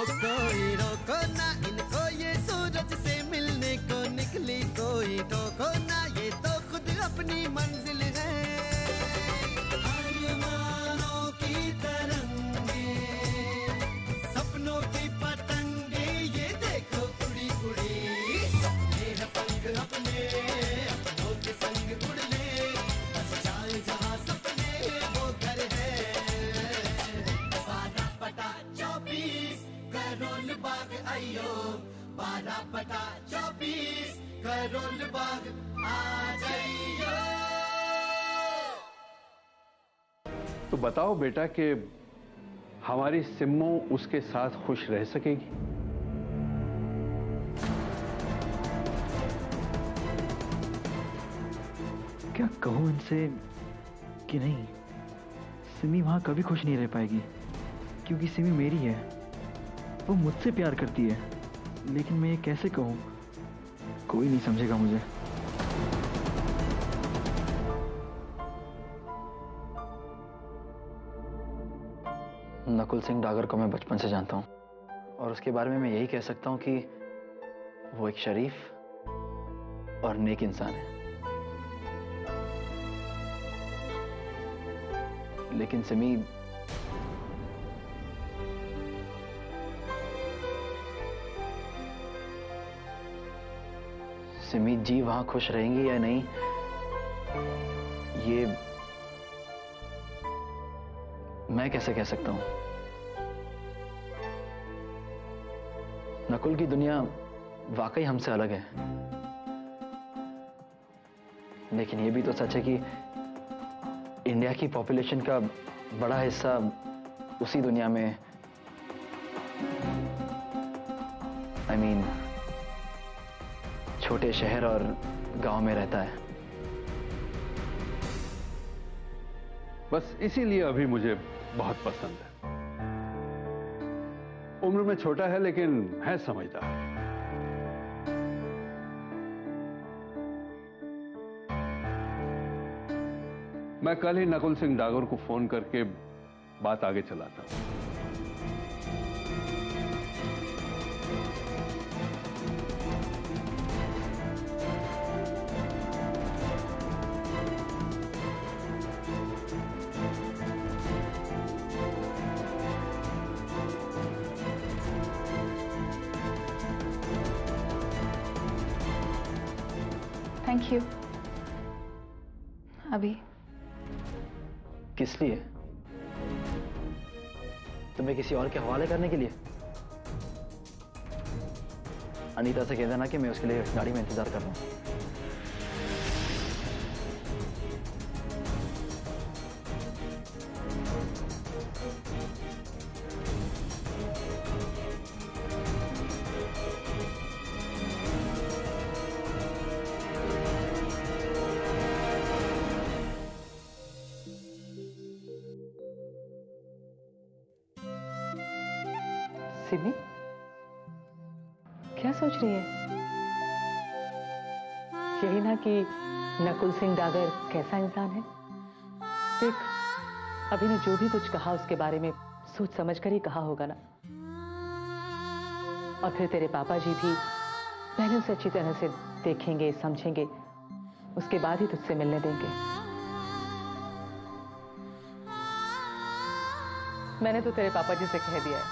कोई रोको ना इनको, ये सूरज से मिलने को निकली कोई टोको ना, ये तो खुद अपनी मंजिल है। आसमानों की तरंगे, सपनों की पतंगे, ये देखो उड़ी उड़ी, सपने हैं पंख अपने, अपनों के संग उड़ ले, बस जाए जहां सपने वो घर है। 12/24 करोल बाग आइयो, 12/24 करोल बाग आ जाइयो। तो बताओ बेटा कि हमारी सिम्मो उसके साथ खुश रह सकेगी? क्या कहूं इनसे कि नहीं, सिमी वहां कभी खुश नहीं रह पाएगी, क्योंकि सिमी मेरी है, वो मुझसे प्यार करती है। लेकिन मैं ये कैसे कहूं, कोई नहीं समझेगा मुझे। नकुल सिंह डागर को मैं बचपन से जानता हूं, और उसके बारे में मैं यही कह सकता हूं कि वो एक शरीफ और नेक इंसान है। लेकिन सिमी जी वहां खुश रहेंगी या नहीं, ये मैं कैसे कह सकता हूं। नकुल की दुनिया वाकई हमसे अलग है, लेकिन ये भी तो सच है कि इंडिया की पॉपुलेशन का बड़ा हिस्सा उसी दुनिया में, आई मीन छोटे शहर और गांव में रहता है। बस इसीलिए अभी मुझे बहुत पसंद है। उम्र में छोटा है लेकिन है समझदार। मैं कल ही नकुल सिंह डागर को फोन करके बात आगे चलाता हूं। Thank you. अभी किस लिए? तुम्हें किसी और के हवाले करने के लिए? अनीता से कह देना कि मैं उसके लिए गाड़ी में इंतजार कर रहा हूं। सिमी, क्या सोच रही है? यही ना कि नकुल सिंह डागर कैसा इंसान है। देख, अभी ने जो भी कुछ कहा उसके बारे में सोच समझ कर ही कहा होगा ना। और फिर तेरे पापा जी भी पहले उसे अच्छी तरह से देखेंगे, समझेंगे, उसके बाद ही तुझसे मिलने देंगे। मैंने तो तेरे पापा जी से कह दिया है,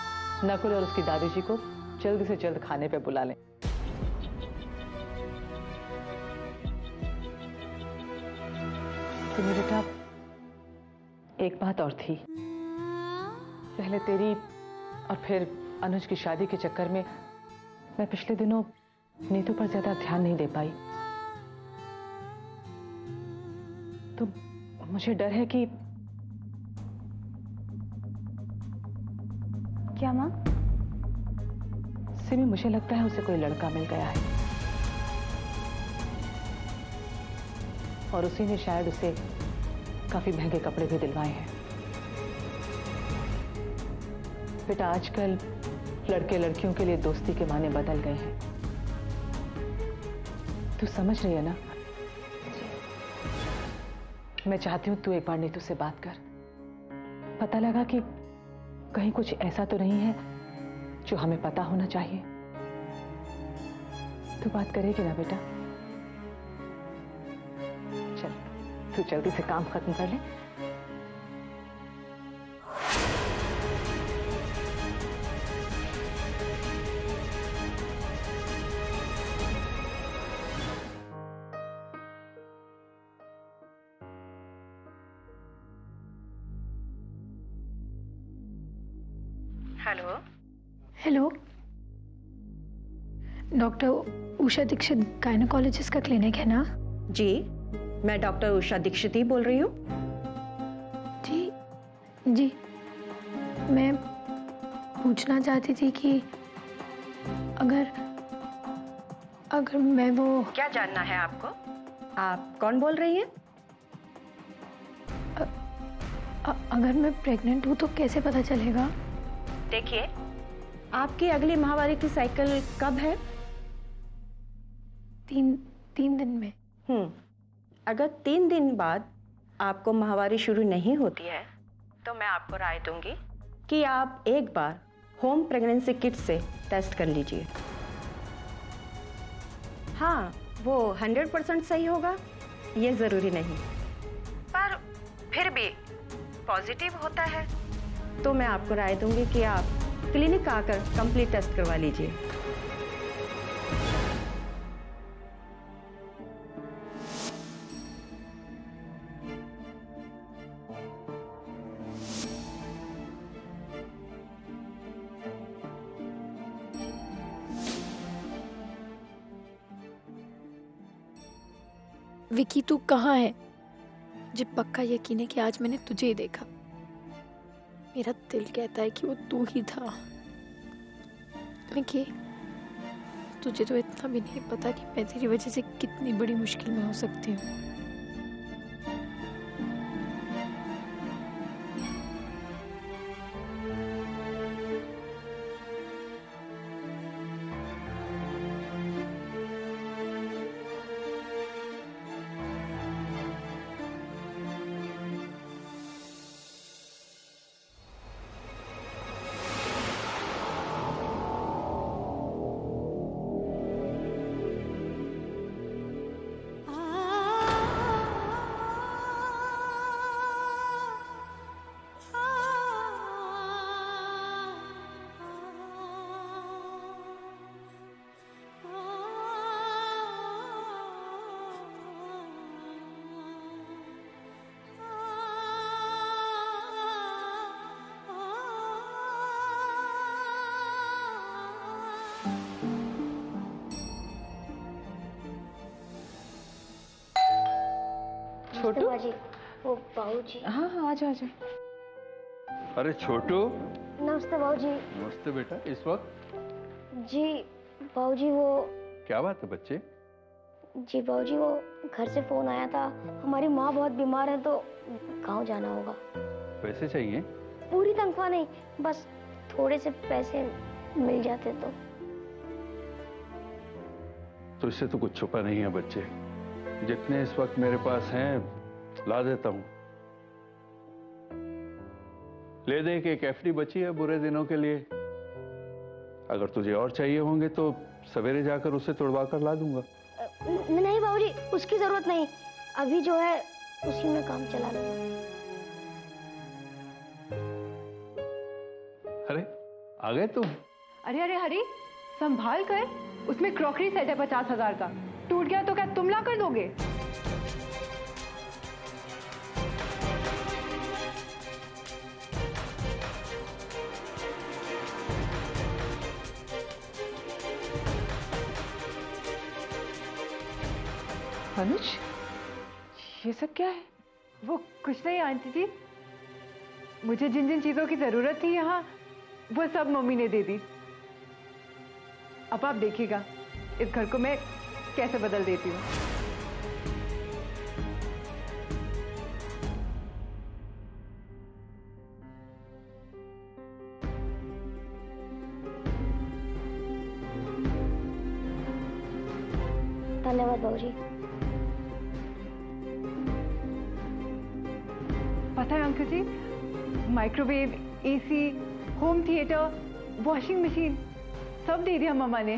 नकुल और उसकी दादी जी को जल्द से जल्द खाने पे बुला लें। तो मेरे बेटा, एक बात और थी। पहले तेरी और फिर अनुज की शादी के चक्कर में मैं पिछले दिनों नीतू पर ज्यादा ध्यान नहीं दे पाई। तो मुझे डर है कि क्या माँ? सिमी, मुझे लगता है उसे कोई लड़का मिल गया है और उसी ने शायद उसे काफी महंगे कपड़े भी दिलवाए हैं। बेटा, आजकल लड़के लड़कियों के लिए दोस्ती के माने बदल गए हैं। तू समझ रही है ना? मैं चाहती हूं तू एक बार नीतू से बात कर, पता लगा कि कहीं कुछ ऐसा तो नहीं है जो हमें पता होना चाहिए। तू बात करेगी ना बेटा? चल, तू जल्दी से काम खत्म कर ले। Hello. Hello, doctor Usha Dixit gynaecologist का क्लिनिक है ना? जी, मैं डॉक्टर उषा दीक्षित ही बोल रही हूँ। जी जी, मैं पूछना चाहती थी कि अगर मैं वो क्या जानना है आपको? आप कौन बोल रही हैं? अगर मैं प्रेग्नेंट हूँ तो कैसे पता चलेगा? देखिए, आपकी अगली माहवारी की साइकिल कब है? 3 दिन में। अगर 3 दिन बाद आपको माहवारी शुरू नहीं होती है तो मैं आपको राय दूंगी कि आप एक बार होम प्रेगनेंसी किट से टेस्ट कर लीजिए। हाँ, वो 100% सही होगा ये जरूरी नहीं, पर फिर भी पॉजिटिव होता है तो मैं आपको राय दूंगी कि आप क्लिनिक आकर कंप्लीट टेस्ट करवा लीजिए। विकी, तू कहाँ है? मुझे पक्का यकीन है कि आज मैंने तुझे ही देखा। मेरा दिल कहता है कि वो तू ही था। विकी, तुझे तो इतना भी नहीं पता कि मैं तेरी वजह से कितनी बड़ी मुश्किल में हो सकती हूँ। छोटू? बाजी, वो बाबूजी। हाँ हाँ, आजा आजा। अरे छोटू। नमस्ते बाबूजी। नमस्ते बेटा। इस वक्त? जी बाबूजी, वो क्या बात है बच्चे? जी बाबूजी, वो घर से फोन आया था, हमारी माँ बहुत बीमार है तो गांव जाना होगा। पैसे चाहिए? पूरी तनख्वाह नहीं, बस थोड़े से पैसे मिल जाते तो इससे तो कुछ छुपा नहीं है बच्चे। जितने इस वक्त मेरे पास हैं ला देता हूं। ले दे कि एक एफडी बची है बुरे दिनों के लिए। अगर तुझे और चाहिए होंगे तो सवेरे जाकर उसे तोड़वा कर ला दूंगा। नहीं बाबूजी, उसकी जरूरत नहीं, अभी जो है उसी में काम चला लूंगा। अरे आ गए तुम? अरे हरी, संभाल कर, उसमें क्रॉकरी सेट है 50,000 का, टूट गया तो क्या तुम ला कर दोगे? अनुज, ये सब क्या है? वो कुछ नहीं आंटी जी, मुझे जिन जिन चीजों की जरूरत थी यहाँ, वो सब मम्मी ने दे दी। अब आप देखिएगा इस घर को मैं कैसे बदल देती हूँ। धन्यवाद बाबूजी। पता है uncle ji, microwave, AC, home theatre, washing machine सब दे दिया मामा ने।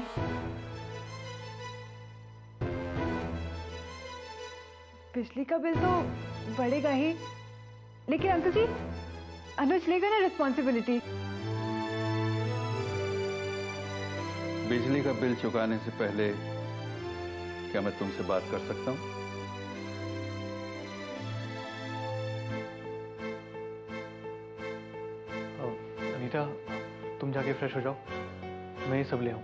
बिजली का बिल तो बढ़ेगा ही, लेकिन अंकल जी अनुज लेगा ना रिस्पॉन्सिबिलिटी। बिजली का बिल चुकाने से पहले क्या मैं तुमसे बात कर सकता हूं? अनीता, तुम जाके फ्रेश हो जाओ, मैं ये सब ले आऊं।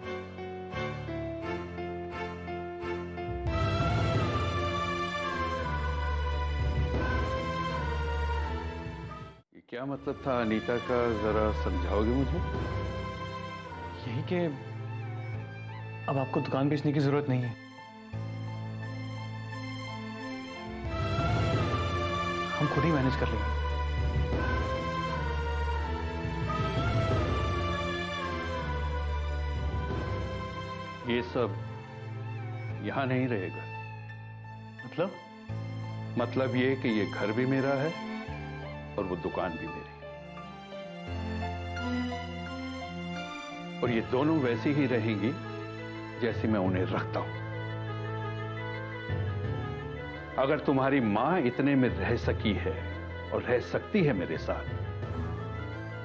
ये क्या मतलब था अनीता का, जरा समझाओगे मुझे? यही कि अब आपको दुकान बेचने की जरूरत नहीं है। हम खुद ही मैनेज कर लेंगे। ये सब यहां नहीं रहेगा। मतलब ये कि ये घर भी मेरा है और वो दुकान भी मेरी है, और ये दोनों वैसी ही रहेंगी जैसी मैं उन्हें रखता हूं। अगर तुम्हारी मां इतने में रह सकी है और रह सकती है मेरे साथ,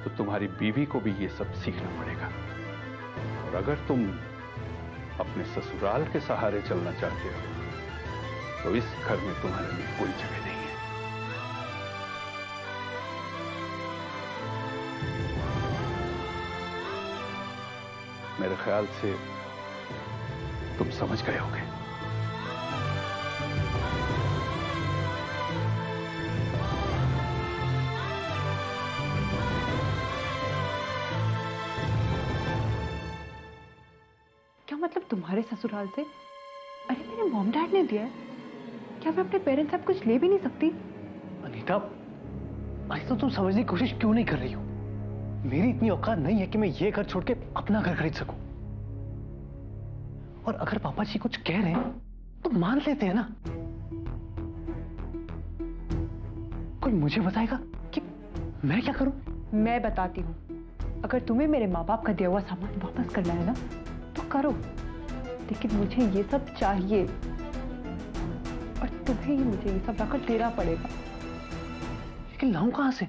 तो तुम्हारी बीवी को भी ये सब सीखना पड़ेगा। और अगर तुम अपने ससुराल के सहारे चलना चाहते हो, तो इस घर में तुम्हारे लिए कोई जगह नहीं है। मेरे ख्याल से तुम समझ गए होगे। क्या मतलब तुम्हारे ससुराल से? अरे मेरे मॉम डैड ने दिया है, क्या मैं अपने पेरेंट्स सब कुछ ले भी नहीं सकती? अनीता, अनीता तुम समझने की कोशिश क्यों नहीं कर रही हो? मेरी इतनी औकात नहीं है कि मैं ये घर छोड़ के अपना घर खरीद सकूं। और अगर पापा जी कुछ कह रहे हैं तो मान लेते हैं ना। कोई मुझे बताएगा कि मैं क्या करूं? मैं बताती हूँ, अगर तुम्हें मेरे माँ बाप का दिया हुआ सामान वापस करना है ना तो करो, लेकिन मुझे ये सब चाहिए और तुम्हें ही मुझे ये सब रखकर देना पड़ेगा। लेकिन लाऊं कहां से,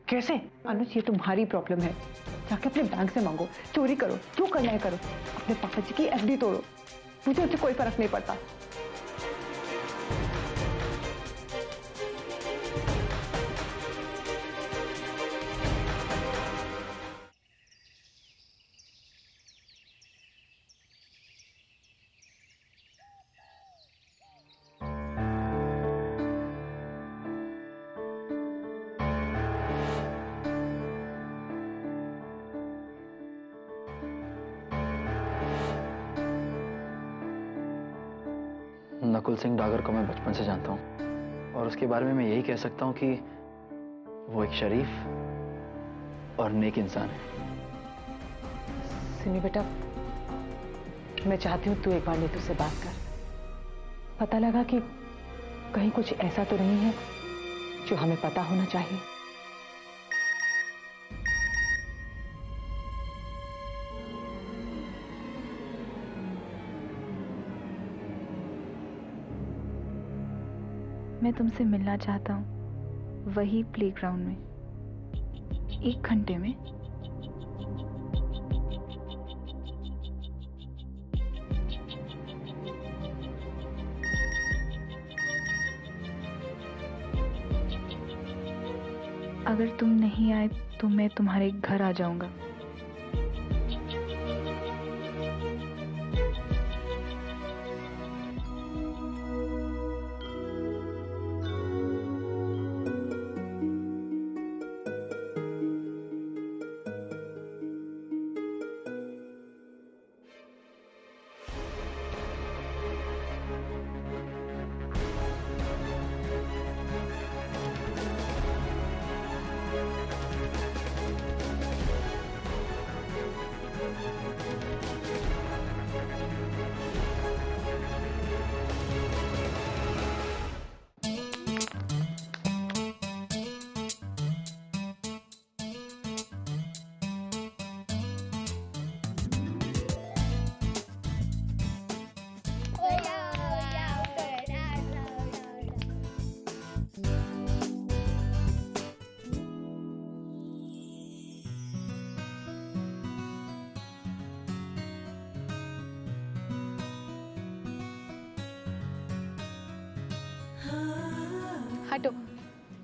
कैसे? अनुज, ये तुम्हारी प्रॉब्लम है। जाके अपने बैंक से मांगो, चोरी करो, जो करना है करो, अपने पापा जी की एफडी तोड़ो, मुझे उससे कोई फर्क नहीं पड़ता। नकुल सिंह डागर को मैं बचपन से जानता हूँ, और उसके बारे में मैं यही कह सकता हूँ कि वो एक शरीफ और नेक इंसान है। सिमी बेटा, मैं चाहती हूँ तू एक बार नीतू से बात कर। पता लगा कि कहीं कुछ ऐसा तो नहीं है जो हमें पता होना चाहिए। मैं तुमसे मिलना चाहता हूँ, वही प्लेग्राउंड में, 1 घंटे में। अगर तुम नहीं आए तो मैं तुम्हारे घर आ जाऊंगा।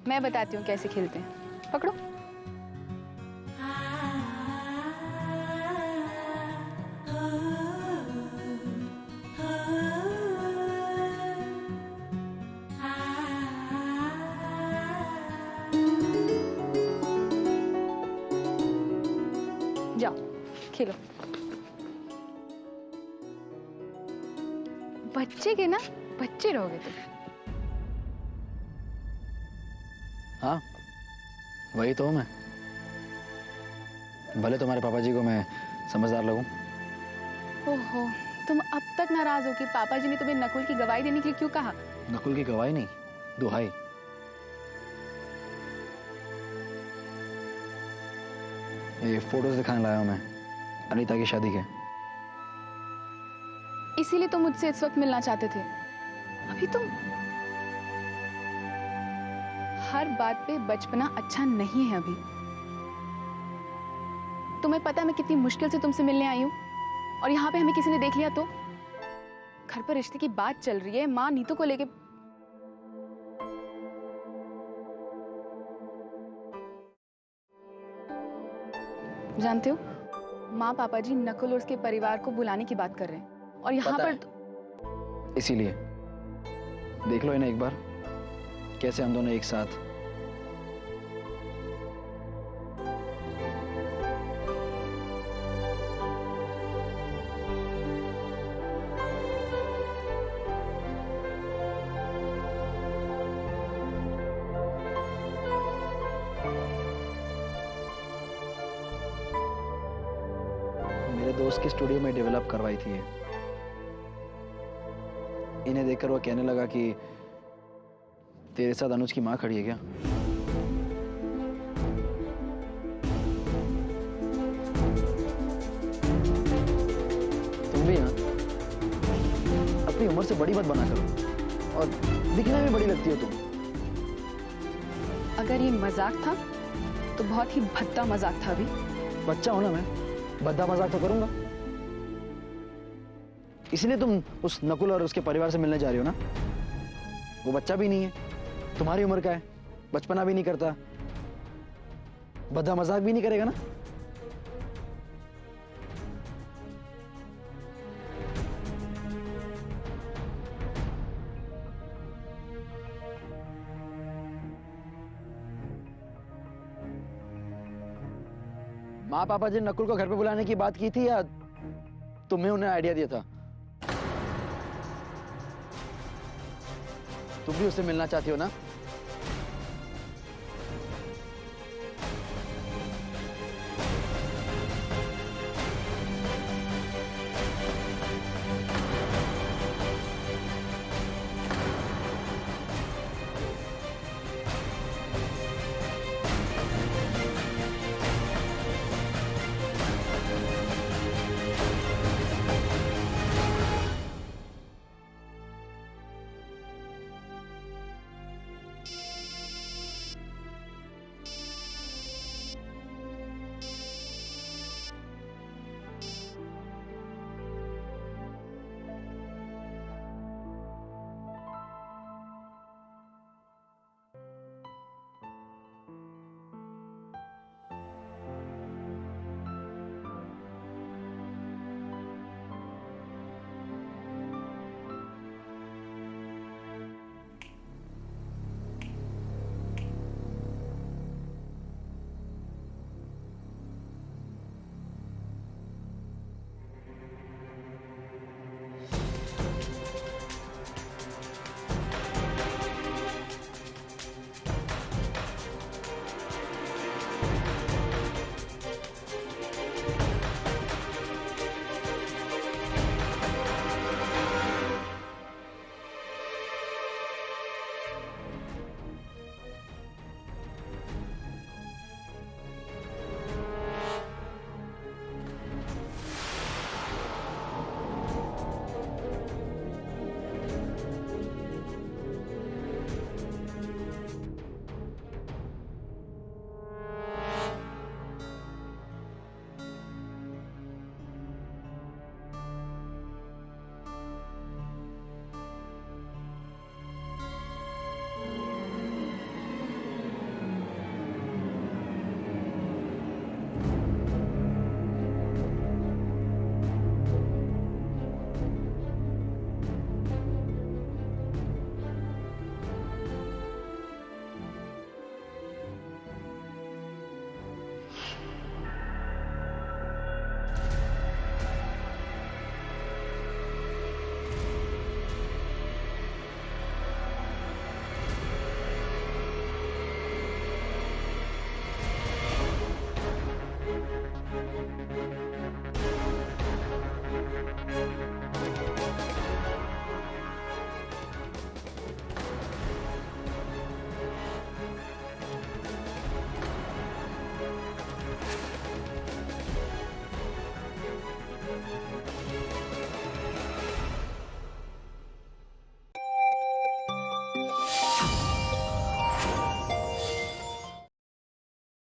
मैं बताती हूँ कैसे खेलते हैं। पकड़ो। जाओ खेलो। बच्चे के ना बच्चे रहोगे तुम। हाँ वही तो हूँ मैं। भले तुम्हारे पापा जी को मैं समझदार लगूं। ओहो, तुम अब तक नाराज हो कि पापा जी ने तुम्हें नकुल की गवाही देने के लिए क्यों कहा? नकुल की गवाही नहीं, दुहाई। ये फोटोज दिखाने लाया हूं मैं अनीता की शादी के। इसीलिए तुम मुझसे इस वक्त मिलना चाहते थे। अभी तुम हर बात पे बचपना अच्छा नहीं है। अभी तुम्हें पता है मैं कितनी मुश्किल से तुमसे मिलने आई हूं, और यहाँ पे हमें किसी ने देख लिया तो? घर पर रिश्ते की बात चल रही है, माँ नीतू को लेके। जानते हो, माँ पापा जी नकुल और उसके परिवार को बुलाने की बात कर रहे हैं, और यहाँ पर इसीलिए देख लो इन्हें एक बार, कैसे हम दोनों एक साथ। मेरे दोस्त के स्टूडियो में डेवलप करवाई थी ये। इन्हें देखकर वो कहने लगा कि तेरे साथ अनुज की माँ खड़ी है क्या? तुम भी ना अपनी उम्र से बड़ी मत बना करो, और दिखने में बड़ी लगती हो तुम। अगर ये मजाक था तो बहुत ही भद्दा मजाक था। अभी बच्चा हूं ना मैं, भद्दा मजाक तो करूंगा। इसलिए तुम उस नकुल और उसके परिवार से मिलने जा रही हो ना? वो बच्चा भी नहीं है, तुम्हारी उम्र का है, बचपना भी नहीं करता, भद्दा मजाक भी नहीं करेगा ना? माँ पापा जी ने नकुल को घर पे बुलाने की बात की थी, या तुम्हें उन्हें आइडिया दिया था? तुम भी उससे मिलना चाहती हो ना?